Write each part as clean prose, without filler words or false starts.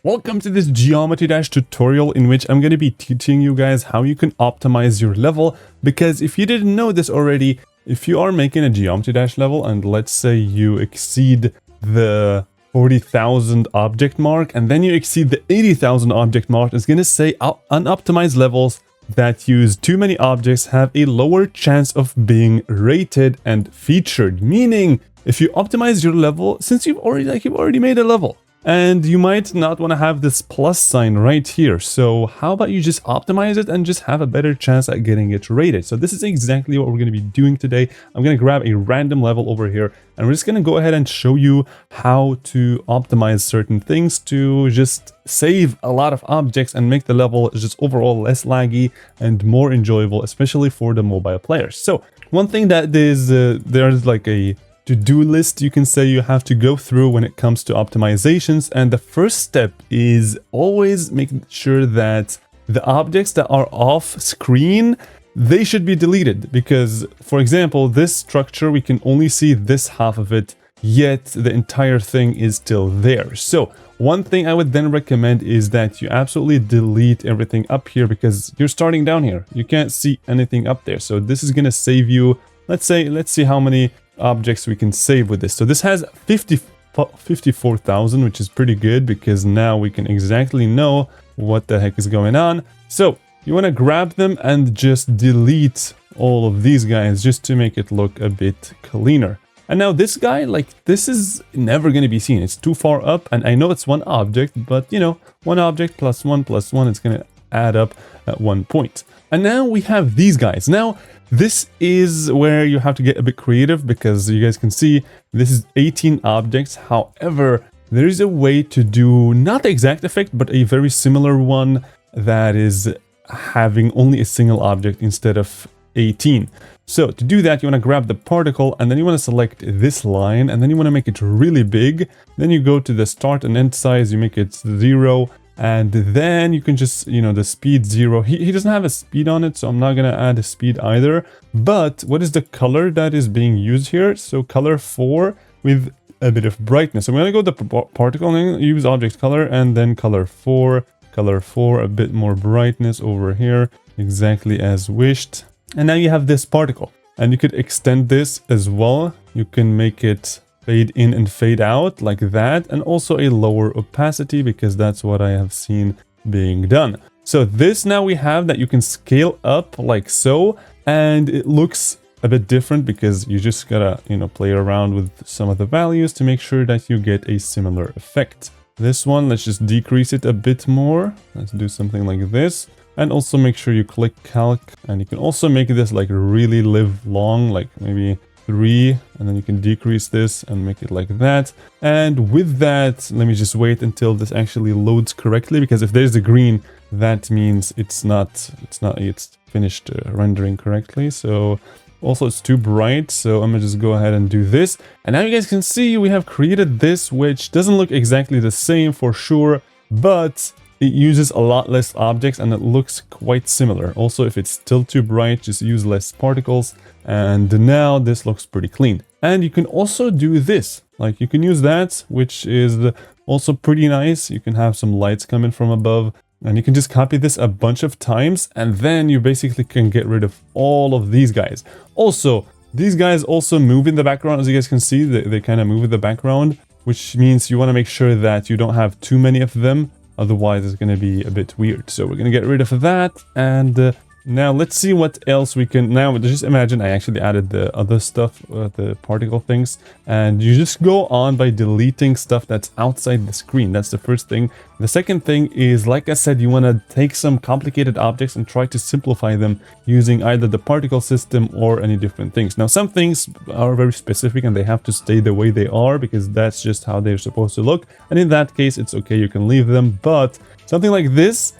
Welcome to this Geometry Dash tutorial in which I'm going to be teaching you guys how you can optimize your level, because if you didn't know this already, if you are making a Geometry Dash level and let's say you exceed the 40,000 object mark and then you exceed the 80,000 object mark, it's going to say unoptimized levels that use too many objects have a lower chance of being rated and featured. Meaning, if you optimize your level, since you've already made a level, and you might not want to have this plus sign right here. So how about you just optimize it and just have a better chance at getting it rated? So this is exactly what we're going to be doing today. I'm going to grab a random level over here and we're just going to go ahead and show you how to optimize certain things to just save a lot of objects and make the level just overall less laggy and more enjoyable, especially for the mobile players. So one thing that is, there's like a to-do list, you can say, you have to go through when it comes to optimizations, and the first step is always making sure that the objects that are off screen, they should be deleted, because for example this structure, we can only see this half of it, yet the entire thing is still there. So one thing I would then recommend is that you absolutely delete everything up here, because you're starting down here, you can't see anything up there. So this is going to save you, let's see how many objects we can save with this. So this has 54,000, which is pretty good, because now we can exactly know what the heck is going on. So you want to grab them and just delete all of these guys just to make it look a bit cleaner. And now this guy, like, this is never going to be seen. It's too far up, and I know it's one object, but you know, one object plus one, it's going to add up at one point. And now we have these guys. Now this is where you have to get a bit creative, because you guys can see this is 18 objects. However, there is a way to do not the exact effect, but a very similar one that is having only a single object instead of 18. So to do that, you want to grab the particle and then you want to select this line and then you want to make it really big. Then you go to the start and end size, you make it 0. And then you can just, you know, the speed 0. He doesn't have a speed on it, so I'm not going to add a speed either. But what is the color that is being used here? So color 4 with a bit of brightness. So I'm going to go to the particle and use object color and then color 4, a bit more brightness over here, exactly as wished. And now you have this particle. And you could extend this as well. You can make it fade in and fade out like that, and also a lower opacity, because that's what I have seen being done. So this, now we have that you can scale up like so, and it looks a bit different because you just gotta, you know, play around with some of the values to make sure that you get a similar effect. This one, let's just decrease it a bit more. Let's do something like this. And also make sure you click calc, and you can also make this like really live long, like maybe 3, and then you can decrease this and make it like that. And with that, let me just wait until this actually loads correctly, because if there's a green, that means it's finished rendering correctly. So also it's too bright, so I'm gonna just go ahead and do this. And now you guys can see we have created this, which doesn't look exactly the same for sure, but it uses a lot less objects and it looks quite similar. Also, if it's still too bright, just use less particles. And now this looks pretty clean. And you can also do this. Like, you can use that, which is also pretty nice. You can have some lights coming from above. And you can just copy this a bunch of times. And then you basically can get rid of all of these guys. Also, these guys also move in the background. As you guys can see, they kind of move in the background. Which means you want to make sure that you don't have too many of them. Otherwise, it's going to be a bit weird. So we're going to get rid of that. And now let's see what else we can. Now just imagine I actually added the other stuff, the particle things. And you just go on by deleting stuff that's outside the screen. That's the first thing. The second thing is, like I said, you want to take some complicated objects and try to simplify them using either the particle system or any different things. Now, some things are very specific and they have to stay the way they are, because that's just how they're supposed to look. And in that case, it's okay, you can leave them. But something like this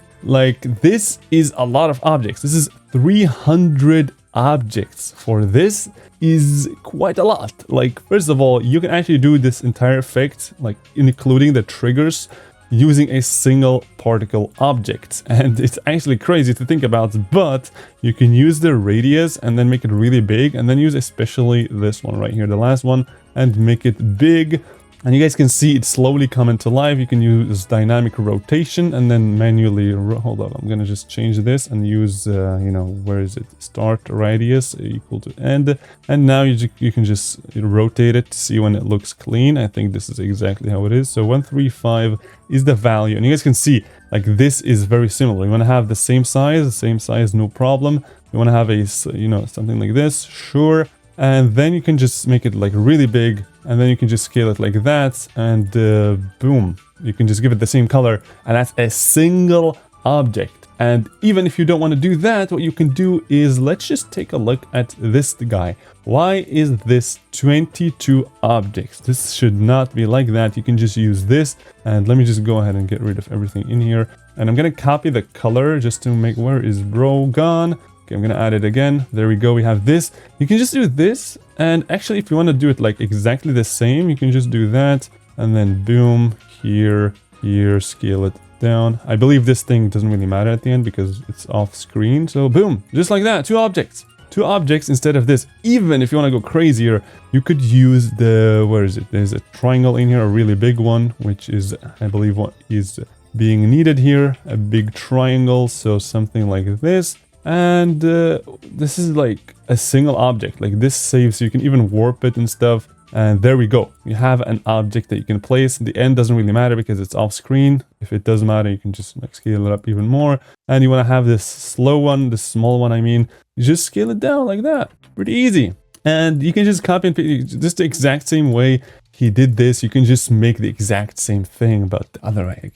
is a lot of objects. This is 300 objects. For this is quite a lot. Like, first of all, you can actually do this entire effect, like including the triggers, using a single particle object. And it's actually crazy to think about, but you can use the radius and then make it really big, and then use especially this one right here, the last one, and make it big And you guys can see it slowly come into life. You can use dynamic rotation and then manually, hold on, I'm gonna just change this and use, you know, where is it? Start radius equal to end. And now you can just rotate it to see when it looks clean. I think this is exactly how it is. So 135 is the value. And you guys can see, like, this is very similar. You wanna have the same size, no problem. You wanna have a, you know, something like this, sure. And then you can just make it like really big, and then you can just scale it like that, and boom, you can just give it the same color, and that's a single object. And even if you don't want to do that, what you can do is, let's just take a look at this guy. Why is this 22 objects? This should not be like that. You can just use this, and let me just go ahead and get rid of everything in here. And I'm gonna copy the color just to make, where is bro gone? Okay, I'm gonna add it again. There we go, we have this. You can just do this, and actually if you want to do it like exactly the same, you can just do that, and then boom, here, scale it down. I believe this thing doesn't really matter at the end because it's off screen, so boom, just like that, two objects instead of this. Even if you want to go crazier, you could use the, where is it? There's a triangle in here, a really big one, which is, I believe, what is being needed here, a big triangle, so something like this. And this is like a single object, like this saves, you can even warp it and stuff. And there we go, you have an object that you can place. The end doesn't really matter because it's off screen. If it does matter, you can just like scale it up even more. And you want to have this slow one, this small one, I mean, you just scale it down like that, pretty easy. And you can just copy and paste, just the exact same way he did this. You can just make the exact same thing, but the other way,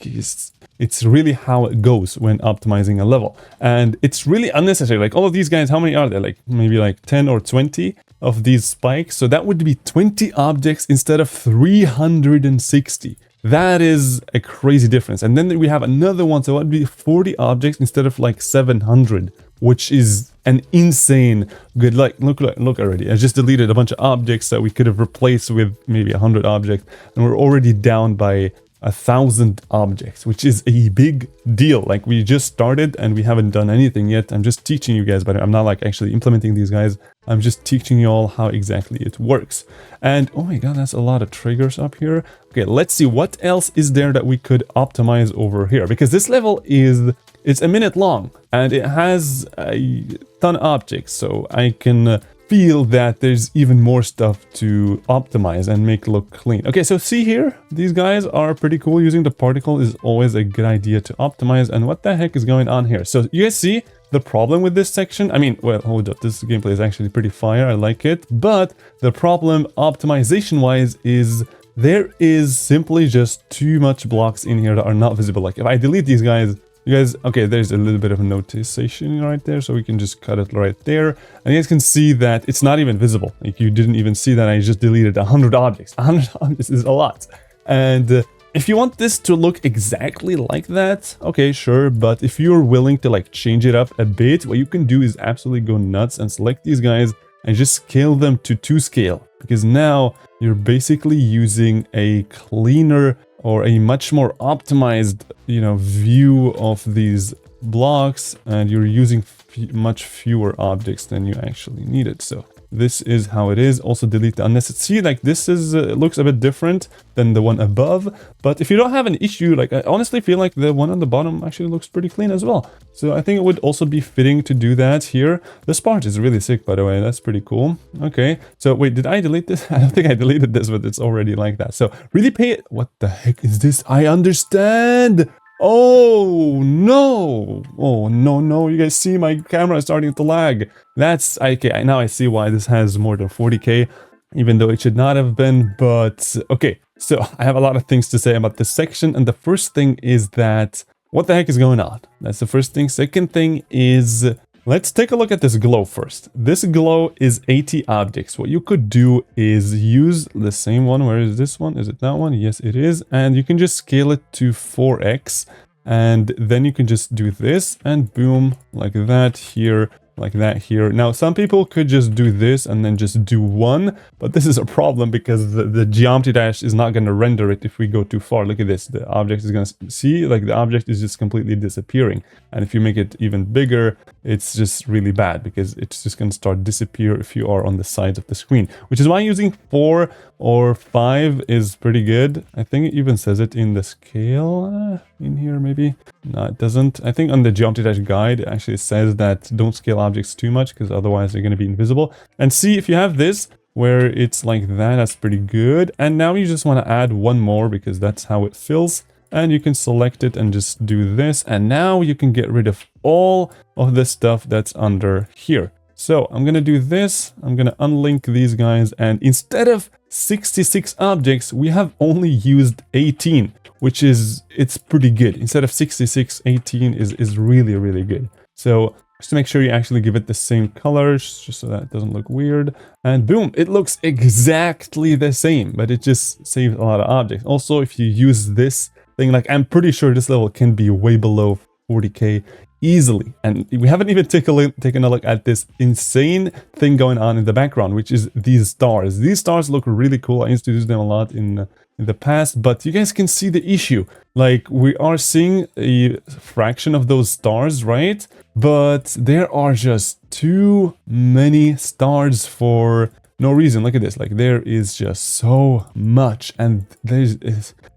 it's really how it goes when optimizing a level. And it's really unnecessary. Like all of these guys, how many are there? Like maybe like 10 or 20 of these spikes. So that would be 20 objects instead of 360. That is a crazy difference. And then we have another one. So it would be 40 objects instead of like 700, which is an insane good. Like look already. I just deleted a bunch of objects that we could have replaced with maybe 100 objects. And we're already down by 1,000 objects, which is a big deal. Like we just started and we haven't done anything yet. I'm just teaching you guys, but I'm not like actually implementing these guys. I'm just teaching you all how exactly it works. And oh my god, that's a lot of triggers up here. Okay, let's see what else is there that we could optimize over here, because this level it's a minute long and it has a ton of objects, so I can feel that there's even more stuff to optimize and make look clean. Okay, so see here, these guys are pretty cool. Using the particle is always a good idea to optimize. And what the heck is going on here? So you guys see the problem with this section? I mean, well, hold up, this gameplay is actually pretty fire, I like it. But the problem optimization wise is there is simply just too much blocks in here that are not visible. Like if I delete these guys, you guys, okay, there's a little bit of a notation right there, so we can just cut it right there. And you guys can see that it's not even visible. Like you didn't even see that I just deleted 100 objects. 100 objects is a lot. And if you want this to look exactly like that, okay, sure. But if you're willing to like change it up a bit, what you can do is absolutely go nuts and select these guys and just scale them to 2 scale. Because now you're basically using a cleaner or a much more optimized, you know, view of these blocks, and you're using much fewer objects than you actually needed. So this is how it is. Also delete the unnecessary. See, like this is it looks a bit different than the one above, but if you don't have an issue, like I honestly feel like the one on the bottom actually looks pretty clean as well. So I think it would also be fitting to do that here. This part is really sick, by the way. That's pretty cool. Okay, so wait, did I delete this? I don't think I deleted this, but it's already like that. So really pay it. What the heck is this? I understand. Oh no, oh no, you guys see my camera is starting to lag. That's okay, now I see why this has more than 40k, even though it should not have been. But okay, so I have a lot of things to say about this section, and the first thing is that what the heck is going on? That's the first thing. Second thing is, let's take a look at this glow first. This glow is 80 objects. What you could do is use the same one. Where is this one? Is it that one? Yes, it is. And you can just scale it to 4x. And then you can just do this and boom, like that here, like that here. Now, some people could just do this and then just do one, but this is a problem because the geometry dash is not going to render it if we go too far. Look at this. The object is going to see, like the object is just completely disappearing. And if you make it even bigger, it's just really bad because it's just going to start disappear if you are on the sides of the screen, which is why using 4 or 5 is pretty good. I think it even says it in the scale in here, maybe. No, it doesn't. I think on the Geometry Dash guide, it actually says that don't scale objects too much because otherwise they're going to be invisible. And see, if you have this where it's like that, that's pretty good. And now you just want to add one more because that's how it fills. And you can select it and just do this. And now you can get rid of all of the stuff that's under here. So I'm going to do this. I'm going to unlink these guys. And instead of 66 objects, we have only used 18, which is, it's pretty good. Instead of 66, 18 is really, really good. So just to make sure you actually give it the same colors, just so that it doesn't look weird. And boom, it looks exactly the same, but it just saves a lot of objects. Also, if you use this thing, like I'm pretty sure this level can be way below 40k easily. And we haven't even taken a look at this insane thing going on in the background, which is these stars. These stars look really cool. I used to use them a lot in the past, but you guys can see the issue. Like, we are seeing a fraction of those stars, right? But there are just too many stars for no reason. Look at this. Like, there is just so much, and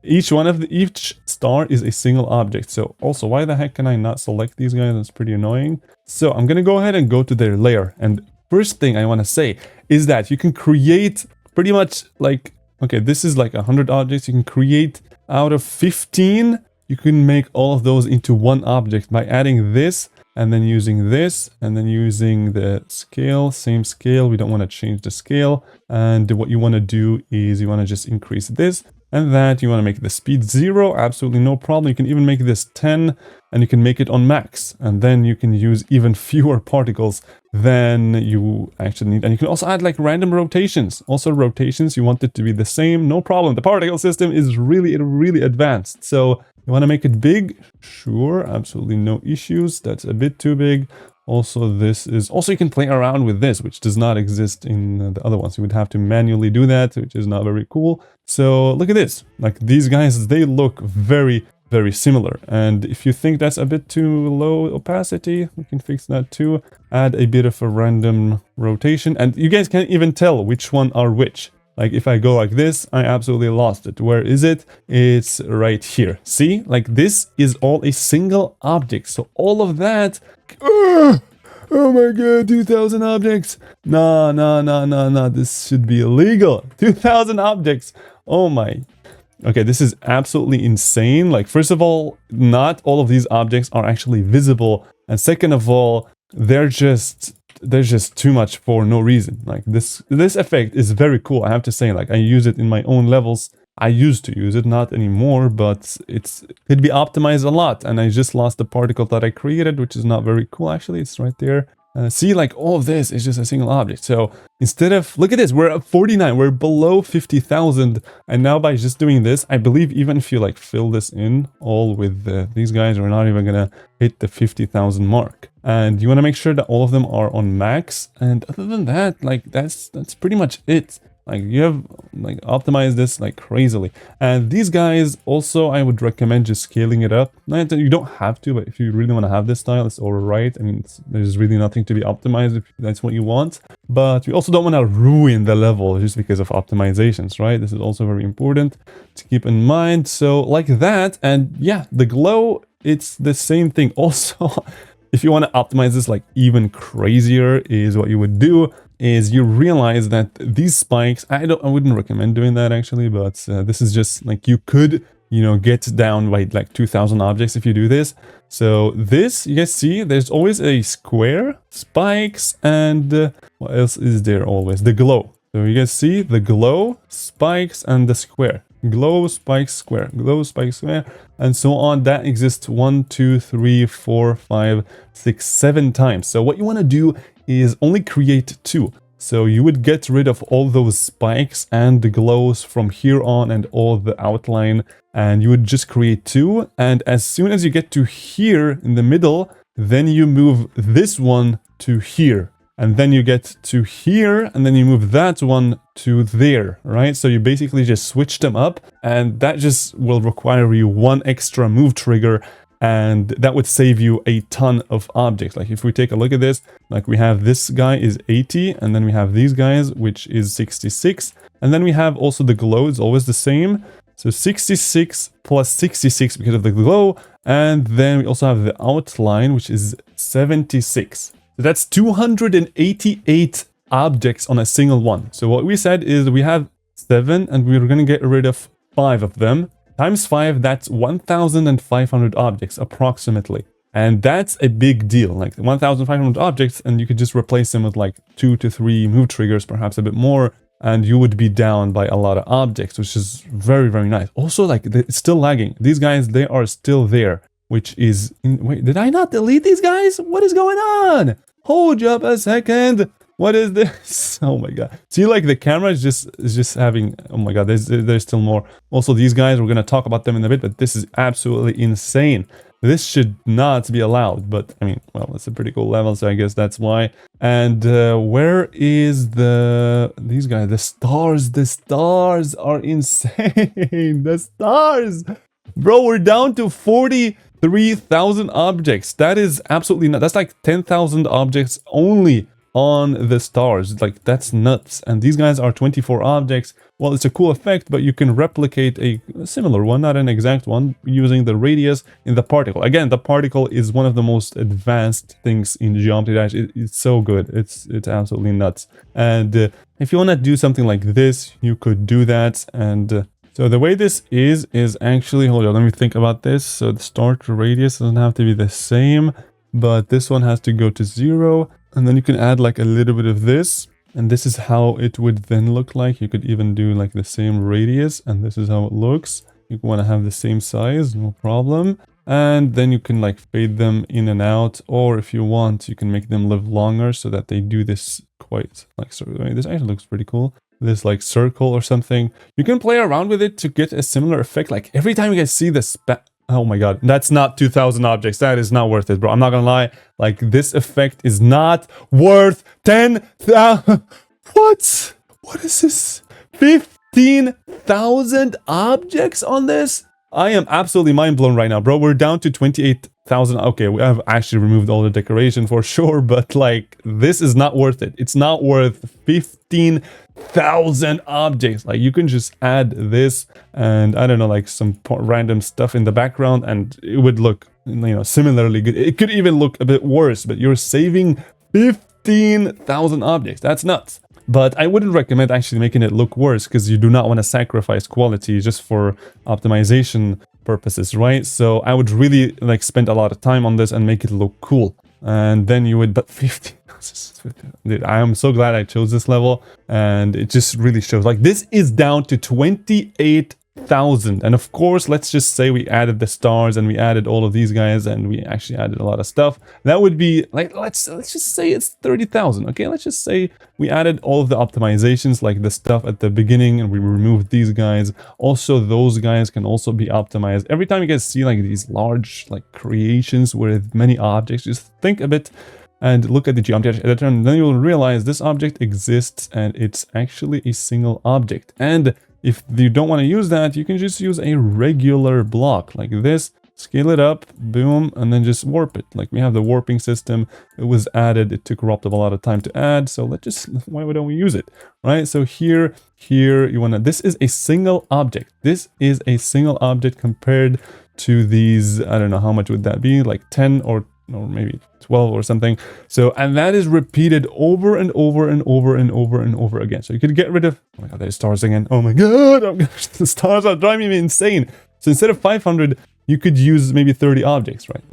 each star is a single object. So also, why the heck can I not select these guys? That's pretty annoying. So I'm gonna go ahead and go to their layer, and first thing I want to say is that you can create pretty much like, okay, this is like 100 objects. You can create out of 15. You can make all of those into one object by adding this, and then using this, and then using the scale, same scale. We don't want to change the scale. And what you want to do is you want to just increase this and that. You want to make the speed 0, absolutely no problem. You can even make this 10, and you can make it on max. And then you can use even fewer particles than you actually need. And you can also add like random rotations. Also rotations, you want it to be the same, no problem. The particle system is really advanced. So you want to make it big? Sure, absolutely no issues. That's a bit too big. Also, this is... Also, you can play around with this, which does not exist in the other ones. You would have to manually do that, which is not very cool. So, look at this. Like, these guys, they look very similar. And if you think that's a bit too low opacity, we can fix that too. Add a bit of a random rotation. And you guys can't even tell which one are which. Like, if I go like this, I absolutely lost it. Where is it? It's right here. See? Like, this is all a single object. So all of that... Oh my god, 2,000 objects. No. This should be illegal. 2,000 objects. Oh my... Okay, this is absolutely insane. Like, first of all, not all of these objects are actually visible. And second of all, there's just too much for no reason. Like, this effect is very cool, I have to say. Like, I use it in my own levels. I used to use it, not anymore, but it could be optimized a lot. And I just lost the particle that I created, which is not very cool, actually. It's right there. See, like, all of this is just a single object. So instead of, look at this, we're at 49, we're below 50,000. And now by just doing this, I believe even if you like fill this in all with these guys, we're not even gonna hit the 50,000 mark. And you want to make sure that all of them are on max. And other than that, like, that's pretty much it. Like, you have like optimized this like crazily. And these guys also, I would recommend just scaling it up. Not that you don't have to, but if you really want to have this style, it's all right. I mean, there's really nothing to be optimized if that's what you want. But we also don't want to ruin the level just because of optimizations, right? This is also very important to keep in mind. So like that, and yeah, the glow, it's the same thing. Also, if you want to optimize this like even crazier, is what you would do is you realize that these spikes, I wouldn't recommend doing that actually, but this is just like, you could, you know, get down by like 2,000 objects if you do this. So this, you guys see, there's always a square, spikes, and what else is there always? The glow. So you guys see the glow, spikes, and the square. Glow, spike, square, glow, spike, square, and so on. That exists 1, 2, 3, 4, 5, 6, 7 times. So what you want to do is only create 2. So you would get rid of all those spikes and the glows from here on and all the outline, and you would just create 2. And as soon as you get to here in the middle, then you move this one to here. And then you get to here, and then you move that one to there, right? So you basically just switch them up, and that just will require you one extra move trigger. and that would save you a ton of objects. Like if we take a look at this, like we have this guy is 80, and then we have these guys, which is 66, and then we have also the glow is always the same. So 66 plus 66 because of the glow, and then we also have the outline, which is 76. So that's 288 objects on a single one. So what we said is we have 7, and we were going to get rid of 5 of them. Times 5, that's 1,500 objects approximately. And that's a big deal, like 1,500 objects, and you could just replace them with like 2 to 3 move triggers, perhaps a bit more, and you would be down by a lot of objects, which is very, very nice. Also, like, it's still lagging. These guys, they are still there, which is... Wait, did I not delete these guys? What is going on? Hold up a second. What is this? Oh my god. See, like, the camera is just having... Oh my god, there's still more. Also, these guys, we're going to talk about them in a bit, but this is absolutely insane. This should not be allowed, but I mean, well, it's a pretty cool level, so I guess that's why. And where is these guys? The stars are insane. The stars, bro, we're down to 43,000 objects. That is absolutely not, that's like 10,000 objects only on the stars. Like, that's nuts. And these guys are 24 objects. Well, it's a cool effect, but you can replicate a similar one, not an exact one, using the radius in the particle. Again, the particle is one of the most advanced things in Geometry Dash. It's so good. It's absolutely nuts. And if you want to do something like this, you could do that. And so the way this is actually, hold on, let me think about this. So the start radius doesn't have to be the same, but this one has to go to 0. And then you can add like a little bit of this. And this is how it would then look like. You could even do like the same radius, and this is how it looks. You want to have the same size, no problem. And then you can like fade them in and out, or if you want, you can make them live longer so that they do this quite like, so this actually looks pretty cool. This like circle or something. You can play around with it to get a similar effect. Like every time you guys see this, oh my god, that's not 2,000 objects. That is not worth it, bro. I'm not gonna lie. Like, this effect is not worth 10,000. What? What is this? 15,000 objects on this? I am absolutely mind blown right now, bro. We're down to 28,000. Okay, we have actually removed all the decoration for sure, but like, this is not worth it. It's not worth 15,000 objects. Like, you can just add this and I don't know, like some random stuff in the background, and it would look, you know, similarly good. It could even look a bit worse, but you're saving 15,000 objects. That's nuts. But I wouldn't recommend actually making it look worse, because you do not want to sacrifice quality just for optimization purposes, right? So I would really like spend a lot of time on this and make it look cool. And then you would, but 50, dude, I am so glad I chose this level, and it just really shows. Like, this is down to 28,000. And of course, let's just say we added the stars and we added all of these guys and we actually added a lot of stuff. That would be like, let's just say it's 30,000. Okay, let's just say we added all of the optimizations, like the stuff at the beginning, and we removed these guys. Also, those guys can also be optimized. Every time you guys see like these large like creations with many objects, just think a bit and look at the geometry editor, and then you'll realize this object exists and it's actually a single object. And if you don't want to use that, you can just use a regular block like this, scale it up, boom, and then just warp it. Like, we have the warping system. It was added. It took Robtov a lot of time to add, so why don't we use it, right? So here, you want to, this is a single object. This is a single object compared to these, I don't know, how much would that be? Like 10 or maybe 12 or something. So, and that is repeated over and over and over and over and over again. So you could get rid of, oh my god, there's stars again. Oh my god, the stars are driving me insane. So instead of 500, you could use maybe 30 objects, right?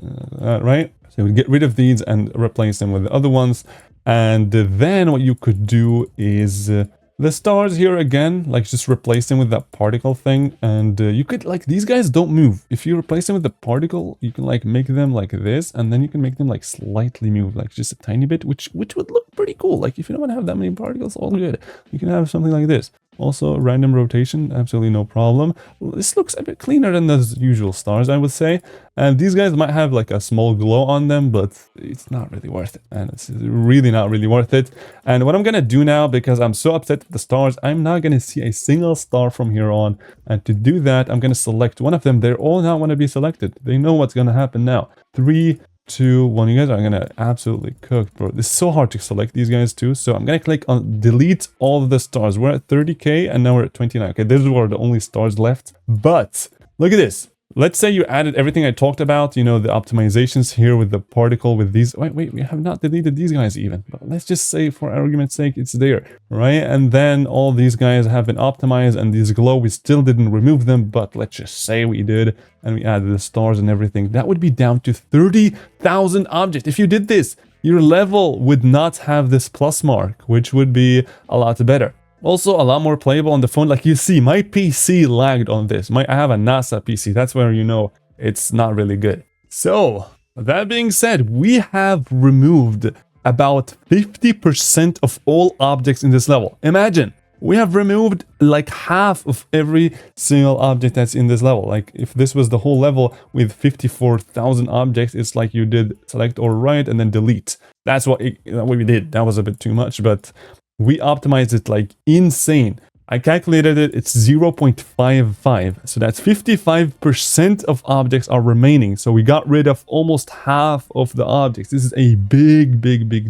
Right? So you would get rid of these and replace them with the other ones. And then what you could do is the stars here again, like just replace them with that particle thing. And you could, like, these guys don't move. If you replace them with the particle, you can like make them like this, and then you can make them like slightly move, like just a tiny bit, which would look pretty cool. Like, if you don't want to have that many particles, all good. You can have something like this. Also, random rotation, absolutely no problem. This looks a bit cleaner than the usual stars, I would say. And these guys might have like a small glow on them, but it's not really worth it. And it's really not really worth it. And what I'm gonna do now, because I'm so upset with the stars, I'm not gonna see a single star from here on. And to do that, I'm gonna select one of them. They're all not want to be selected. They know what's gonna happen now. 3, 2, 1. You guys are gonna absolutely cook, bro. It's so hard to select these guys too. So I'm gonna click on delete all of the stars. We're at 30k and now we're at 29. Okay, these were the only stars left. But look at this. Let's say you added everything I talked about, you know, the optimizations here with the particle, with these. Wait, we have not deleted these guys even. But let's just say, for argument's sake, it's there, right? And then all these guys have been optimized, and these glow, we still didn't remove them, but let's just say we did, and we added the stars and everything. That would be down to 30,000 objects. If you did this, your level would not have this plus mark, which would be a lot better. Also, a lot more playable on the phone. Like you see, my PC lagged on this. I have a NASA PC. That's where you know it's not really good. So, that being said, we have removed about 50% of all objects in this level. Imagine, we have removed like half of every single object that's in this level. Like if this was the whole level with 54,000 objects, it's like you did select or write and then delete. That's what we did. That was a bit too much, but we optimized it like insane. I calculated it, it's 0.55. So that's 55% of objects are remaining. So we got rid of almost half of the objects. This is a big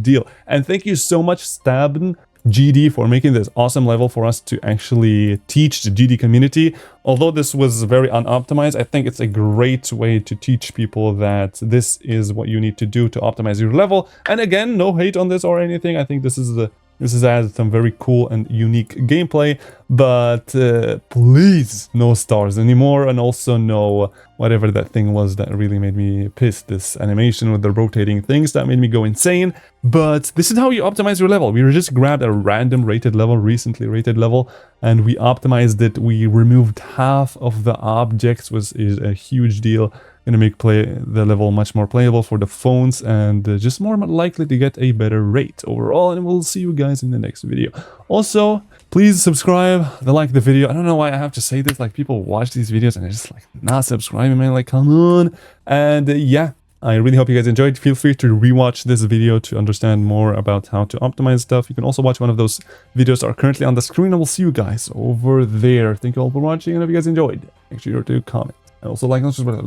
deal. And thank you so much, Stabn GD, for making this awesome level for us to actually teach the GD community. Although this was very unoptimized, I think it's a great way to teach people that this is what you need to do to optimize your level. And again, no hate on this or anything. I think this has added some very cool and unique gameplay, but please no stars anymore, and also no whatever that thing was that really made me pissed. This animation with the rotating things that made me go insane. But this is how you optimize your level. We just grabbed a random rated level, recently rated level, and we optimized it. We removed half of the objects, which is a huge deal. Gonna make the level much more playable for the phones, and just more likely to get a better rate overall. And we'll see you guys in the next video. Also, please subscribe, like the video. I don't know why I have to say this, like people watch these videos and they're just like not subscribing, man, like come on. And yeah, I really hope you guys enjoyed. Feel free to rewatch this video to understand more about how to optimize stuff. You can also watch one of those videos that are currently on the screen, and we'll see you guys over there. Thank you all for watching, and if you guys enjoyed, make sure to comment and also like and subscribe.